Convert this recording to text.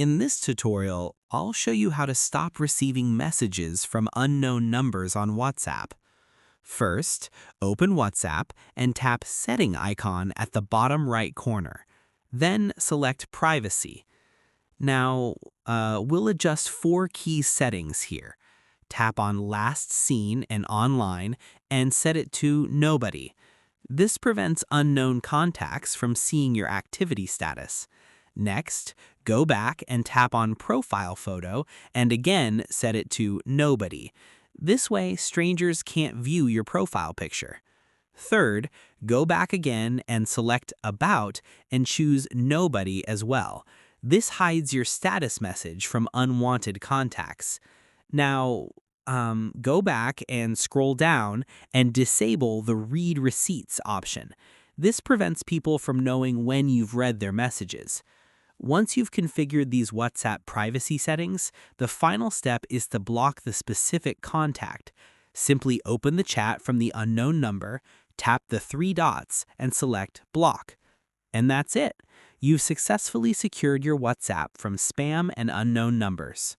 In this tutorial, I'll show you how to stop receiving messages from unknown numbers on WhatsApp. First, open WhatsApp and tap Setting icon at the bottom right corner. Then select Privacy. Now, we'll adjust four key settings here. Tap on Last Seen and Online and set it to Nobody. This prevents unknown contacts from seeing your activity status. Next, go back and tap on Profile Photo and again set it to Nobody. This way, strangers can't view your profile picture. Third, go back again and select About and choose Nobody as well. This hides your status message from unwanted contacts. Now, go back and scroll down and disable the Read Receipts option. This prevents people from knowing when you've read their messages. Once you've configured these WhatsApp privacy settings, the final step is to block the specific contact. Simply open the chat from the unknown number, tap the three dots, and select Block. And that's it. You've successfully secured your WhatsApp from spam and unknown numbers.